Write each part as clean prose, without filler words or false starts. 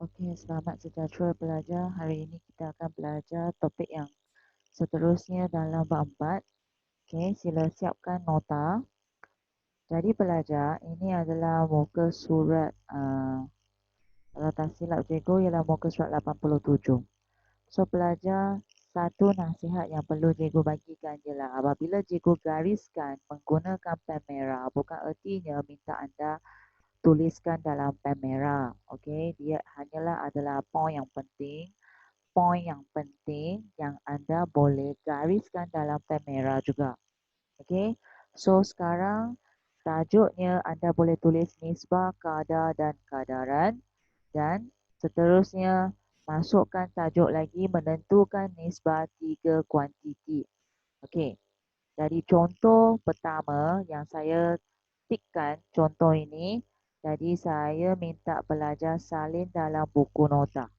Okey, selamat sejahtera pelajar. Hari ini kita akan belajar topik yang seterusnya dalam bab 4. Okey, sila siapkan nota. Jadi pelajar, ini adalah muka surat kalau tak silap cikgu ialah muka surat 87. So pelajar, satu nasihat yang perlu cikgu bagikan ialah apabila cikgu gariskan menggunakan pen merah, bukan ertinya minta anda tuliskan dalam pen merah. Okey, dia hanyalah adalah poin yang penting. Poin yang penting yang anda boleh gariskan dalam pen merah juga. Okey. So sekarang tajuknya anda boleh tulis nisbah, kadar dan kadaran, dan seterusnya masukkan tajuk lagi menentukan nisbah 3 kuantiti. Okey. Jadi contoh pertama yang saya tikkan contoh ini, jadi saya minta pelajar salin dalam buku nota.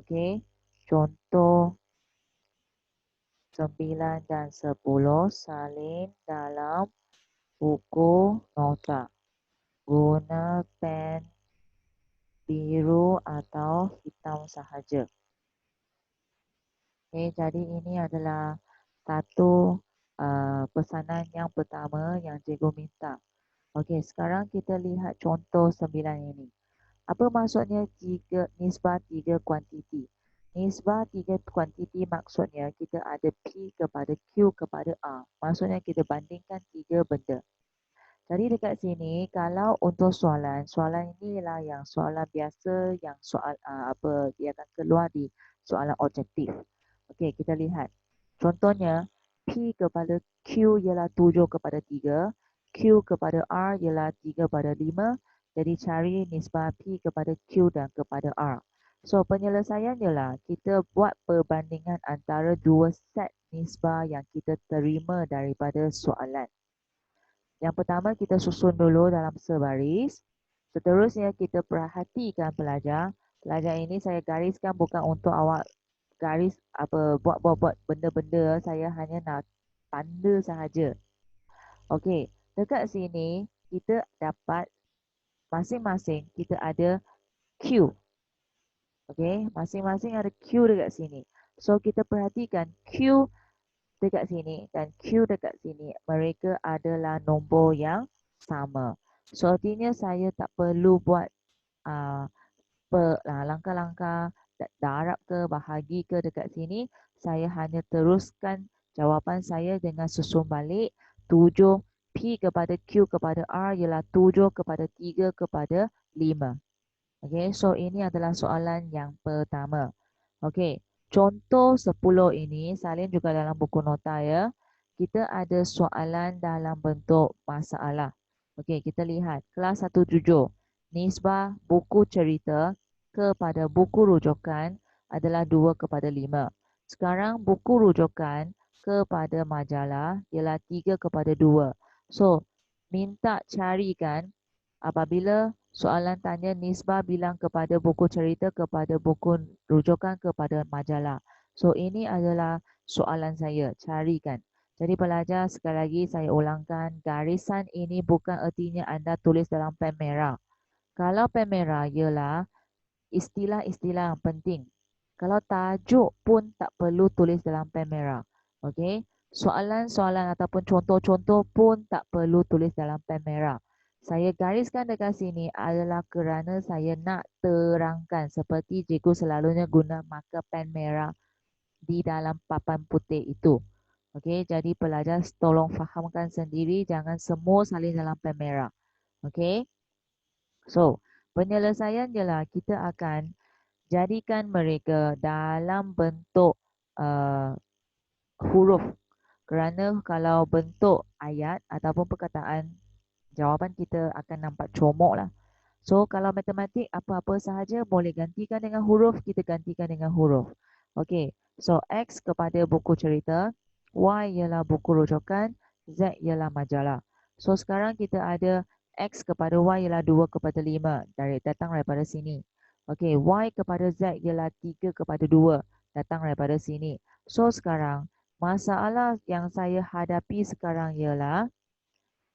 Okey. Contoh 9 dan 10 salin dalam buku nota. Guna pen biru atau hitam sahaja. Okay, jadi ini adalah satu pesanan yang pertama yang cikgu minta. Okey, sekarang kita lihat contoh 9 ini. Apa maksudnya nisbah 3 kuantiti? Nisbah 3 kuantiti maksudnya kita ada P kepada Q kepada R. Maksudnya kita bandingkan 3 benda. Jadi dekat sini kalau untuk soalan ini ialah yang soalan biasa yang soal apa dia akan keluar di soalan objektif. Okey, kita lihat. Contohnya P kepada Q ialah 7 kepada 3, Q kepada R ialah 3 pada 5. Jadi cari nisbah P kepada Q dan kepada R. So penyelesaian ialah kita buat perbandingan antara dua set nisbah yang kita terima daripada soalan. Yang pertama kita susun dulu dalam sebaris. Seterusnya kita perhatikan pelajar. Pelajar ini saya gariskan bukan untuk awak garis apa buat benda-benda, saya hanya nak tanda sahaja. Okey, dekat sini kita dapat masing-masing kita ada Q. Okey, masing-masing ada Q dekat sini. So kita perhatikan Q dekat sini dan Q dekat sini, mereka adalah nombor yang sama. So artinya saya tak perlu buat uh, langkah-langkah darab ke bahagi ke dekat sini. Saya hanya teruskan jawapan saya dengan susun balik 7 P kepada Q kepada R ialah 7 kepada 3 kepada 5. Okey, so ini adalah soalan yang pertama. Okey, contoh 10 ini salin juga dalam buku nota ya. Kita ada soalan dalam bentuk masalah. Okey, kita lihat kelas 17. Nisbah buku cerita kepada buku rujukan adalah 2 kepada 5. Sekarang buku rujukan kepada majalah ialah 3 kepada 2. So, minta carikan apabila soalan tanya nisbah bilang kepada buku cerita kepada buku rujukan kepada majalah. So ini adalah soalan saya, carikan. Jadi pelajar sekali lagi saya ulangkan, garisan ini bukan ertinya anda tulis dalam pen merah. Kalau pen merah ialah istilah-istilah yang penting. Kalau tajuk pun tak perlu tulis dalam pen merah. Okey? Soalan-soalan ataupun contoh-contoh pun tak perlu tulis dalam pen merah. Saya gariskan dekat sini adalah kerana saya nak terangkan seperti cikgu selalunya guna marker pen merah di dalam papan putih itu. Okey, jadi pelajar tolong fahamkan sendiri, jangan semua salin dalam pen merah. Okey? So, penyelesaian ialah kita akan jadikan mereka dalam bentuk uh, huruf. Kerana kalau bentuk ayat ataupun perkataan, jawapan kita akan nampak comok lah. So kalau matematik apa-apa sahaja boleh gantikan dengan huruf, kita gantikan dengan huruf. Okey, so X kepada buku cerita, Y ialah buku rujukan, Z ialah majalah. So sekarang kita ada X kepada Y ialah 2 kepada 5, datang daripada sini. Okey, Y kepada Z ialah 3 kepada 2, datang daripada sini. So sekarang masalah yang saya hadapi sekarang ialah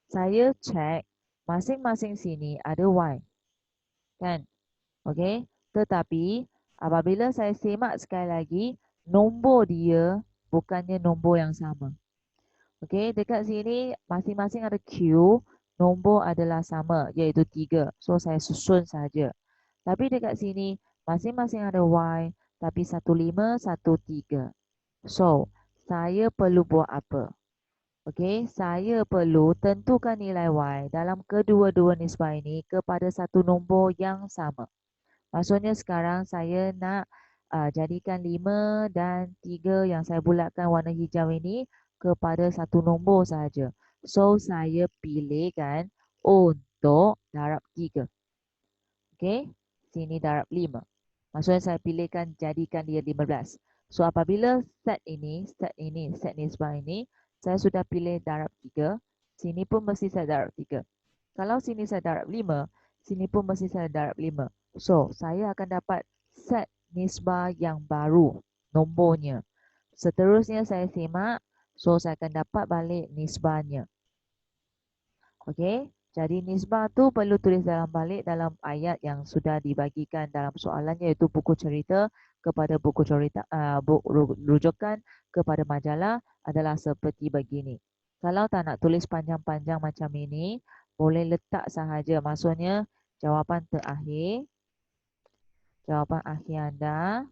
saya cek masing-masing sini ada Y. Kan? Okey. Tetapi apabila saya semak sekali lagi, nombor dia bukannya nombor yang sama. Okey, dekat sini masing-masing ada Q, nombor adalah sama iaitu 3. So saya susun saja. Tapi dekat sini masing-masing ada Y tapi 1513. So, saya perlu buat apa? Okey, saya perlu tentukan nilai Y dalam kedua-dua nisbah ini kepada satu nombor yang sama. Maksudnya sekarang saya nak jadikan 5 dan 3 yang saya bulatkan warna hijau ini kepada satu nombor sahaja. So, saya pilihkan untuk darab 3. Okey, sini darab 5. Maksudnya saya pilihkan jadikan dia 15. So apabila set nisbah ini, saya sudah pilih darab 3, sini pun mesti saya darab 3. Kalau sini saya darab 5, sini pun mesti saya darab 5. So, saya akan dapat set nisbah yang baru, nombornya. Seterusnya saya semak, so saya akan dapat balik nisbahnya. Okey, jadi nisbah tu perlu tulis dalam balik dalam ayat yang sudah dibagikan dalam soalan iaitu buku cerita kepada buku cerita rujukan kepada majalah adalah seperti begini. Kalau tak nak tulis panjang-panjang macam ini, boleh letak sahaja. Maksudnya jawapan akhir anda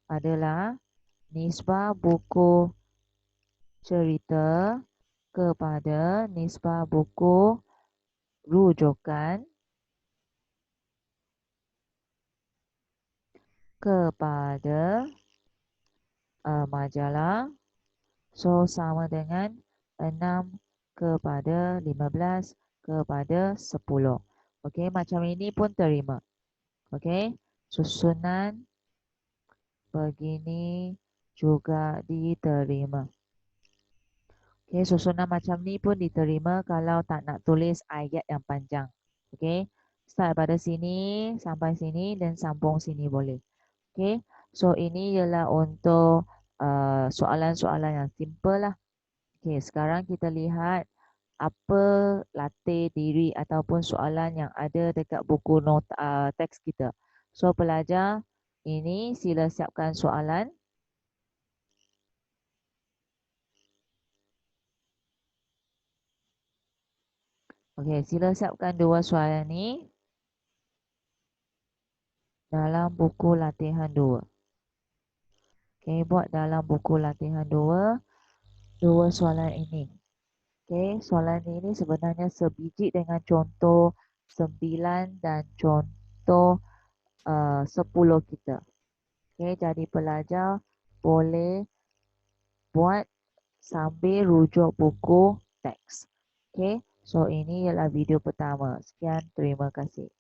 adalah nisbah buku cerita kepada nisbah buku rujukan kepada majalah. So sama dengan 6 kepada 15 kepada 10. Okey, macam ini pun terima. Okey, susunan begini juga diterima. Okey, susunan macam ni pun diterima kalau tak nak tulis ayat yang panjang. Okey, start pada sini sampai sini dan sambung sini boleh. Okey, so ini ialah untuk soalan-soalan yang simple lah. Okey, sekarang kita lihat apa latih diri ataupun soalan yang ada dekat buku nota teks kita. So pelajar, ini sila siapkan soalan. Okey, sila siapkan dua soalan ni dalam buku latihan 2. Okey, buat dalam buku latihan 2 dua soalan ini. Okey, soalan ini sebenarnya sebiji dengan contoh 9 dan contoh 10 kita. Okey, jadi pelajar boleh buat sambil rujuk buku teks. Okey, so ini ialah video pertama. Sekian, terima kasih.